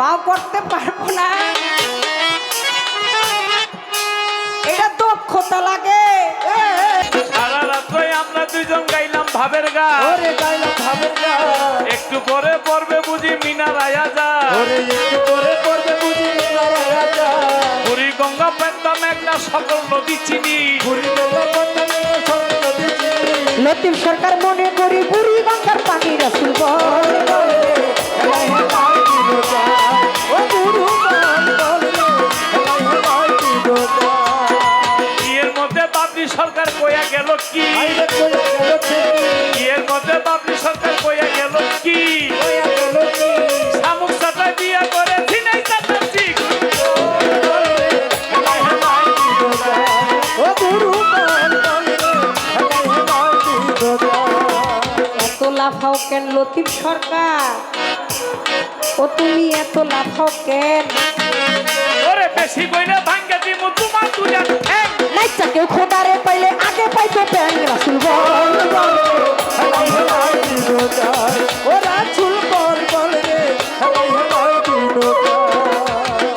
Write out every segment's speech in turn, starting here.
বাও করতে পারবো না, এটা দক্ষতা লাগে। সারা রাত্রে আমরা দুইজন গাইলাম ভাবের গান, ওরে গাইলাম ভাবের গান, একটু পরে পড়বে বুঝি মিনার আয়া যা, ওরে একটু পরে পড়বে বুঝি মিনার আয়া যা। পুরী গঙ্গা পেন্তা মেঘনা সকল নদী চিনি, পুরী গঙ্গা পেন্তা মেঘনা সকল নদী চিনি। লতিফ সরকার মনে করি বুড়ি গঙ্গার পানি রাসূল বল এর মধ্যে বাবলি সরকার কইয়া গেল কি, এর মধ্যে বাবলি সরকার কইয়া গেল কি, শামুক চাটায় বিয়া করে ছিনাই চাটাচ্ছি। এত লাফাও কেন লতিফ সরকার, ও তুমি এত লাফাও কেন? ওরে বেশি কইলে ভাঙ্গা দিমু তোমার দুইটা ঠ্যাং। নাইচা কেউ খোদারে পাইলে আগে পাইতো প্যান রাসূল বল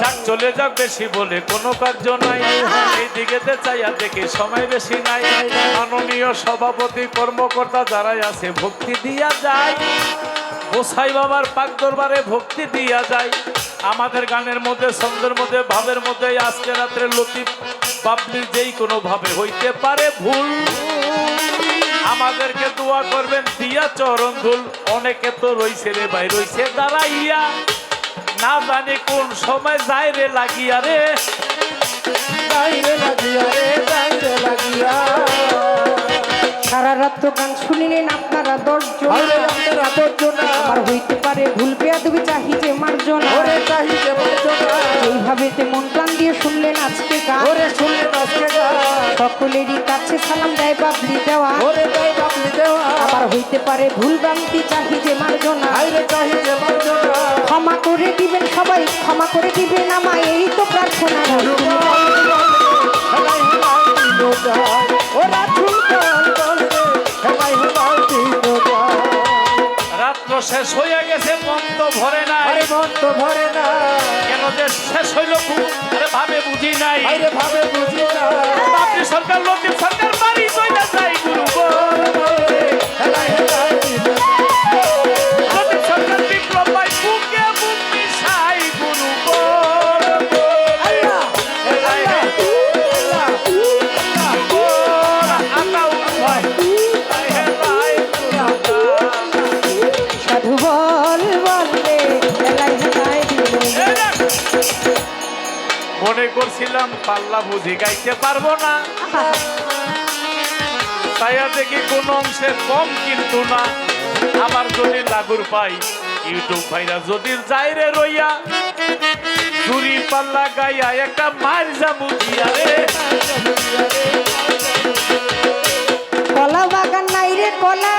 যাক চলে যাক বেশি বলে কোনো কার্য নাই, এই দিকেতে চাইয়া দেখি সময় বেশি নাই। মাননীয় সভাপতি কর্মকর্তা যারাই আছে ভক্তি দিয়া যায়, গোসাই বাবার পাক দরবারে ভক্তি দিয়া যায়। আমাদের গানের মধ্যে ছন্দের মধ্যে ভাবের মধ্যে আজকে রাত্রে লতিফ বাবলির যেই কোনো ভাবে হইতে পারে ভুল, আমাদেরকে দোয়া করবেন দিয়া চরণ ধুল। অনেকে তো রইছে রে ভাই, রইছে দাঁড়াইয়া, না জানি কোন সময় যায় রে লাগিয়া রে, সারা রাত তো গান শুনিলেন আপনারা 10 জন, আবার হইতে পারে ভুল বেয়াদবি চাহিতে মার্জনা, এইভাবে মন প্রাণ দিয়ে শুনলেন আজকে গান, সকলেরই কাছে সালাম দেয় বাবলি দেওয়া, আবার হইতে পারে ভুল ভ্রান্তি চাহিতে মার্জনা, ক্ষমা করে দিবেন সবাই, ক্ষমা করে দিবেন আমায়, এই তো প্রার্থনা। রাত্র শেষ হইয়া গেছে মন তো ভরে নাই, কেন যে শেষ হইল আরে ভাবে বুঝি নাই। বাপরি সরকার লতিফ সরকার বাড়ি চইলা যায় গুরু গো, লতিফ সরকার বিপ্লব ভাই বুকে বুক মিশাই গুরু গো। সাধু বল বললে এলাই হেলাই দিল, মনে করছিলাম পাল্লা বুঝি গাইতে পারবো না, তাইয়া দেখি কোন অংশে কম কিন্তু না। আমার যদি লাগুর পাই ইউটিউব ভাইরা যদি যাইরে রইয়া চুরি পাল্লা গাইয়া একটা মার যাবো দিয়া রে। কলা বাগান নাই রে কলা,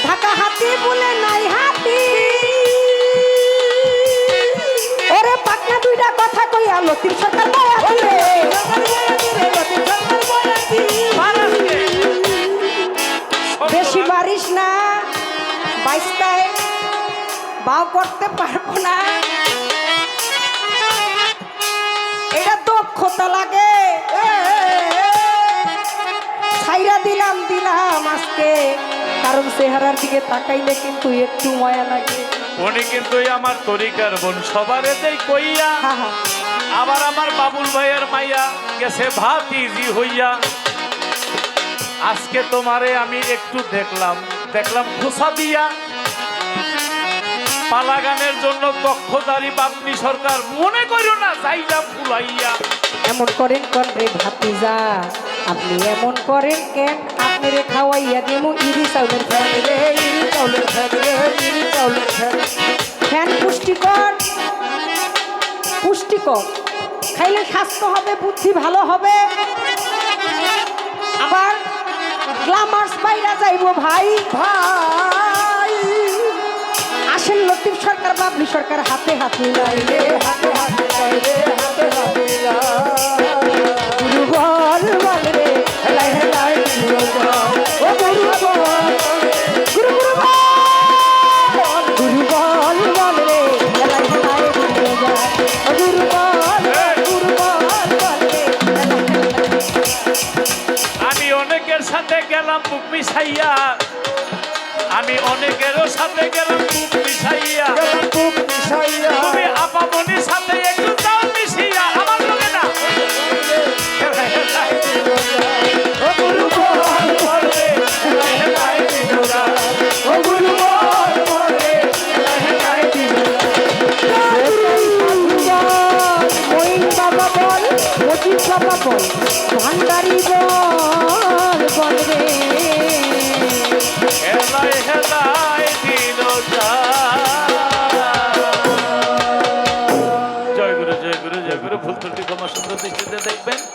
ঢাকা হাতি বলে নাই হাতি, ওরে পাকনা দুইটা কথা কইয়া লতিফ সরকার বয়া দিলে, বেশি বারিশ না, বাইশটায় বাও করতে পারবো না, এটা দক্ষতা লাগে। ছাইরা দিলাম আজকে, কারণ চেহারার দিকে তাকাইলে কিন্তু একটু মায়া লাগে। উনি কিন্তু আমার তরিকার বোন সবারে দেই কইয়া, আবার আমার বাবুল ভাইয়ের মাইয়া গেছে ভাতিজি হইয়া। আজকে তোমারে আমি একটু দেখলাম খোসা দিয়া, পালা গানের জন্য দক্ষতারি বাবলি সরকার মনে করো না যাইলাম ফুলাইয়া। এমন করেন কোন রে ভাতিজা, আপনি এমন করেন কেন? আপনি রে খাওয়াইয়া দেবো ইরি চাউলের ফ্যান রে, ফ্যান পুষ্টিকর, খাইলে স্বাস্থ্য হবে, বুদ্ধি ভালো হবে, আবার গ্ল্যামার্স বাইরা যাইবো ভাই। আসেন লতিফ সরকার বাবলি সরকার হাতে হাত মিলাই রে, গুরু বল বল রে হেলাই হেলাই গুরু বল, ও গুরু বল, গুরু বল, গুরু বল বল রে সাথে গেলাম বুক মিশাইয়া, আমি অনেকেরও সাথে গেলাম বুক মিশাইয়া, বুক মিশাইয়া তুমি আপামনির সাথে একটু যাও মিশিয়া, আমার লগে না ও গুরু বল বলে লাই দিনুরা ও গুরু বল বলে লাই দিনুরা মঈন বাবা বল, মজিদ বাবা বল, ভান্ডারি বল।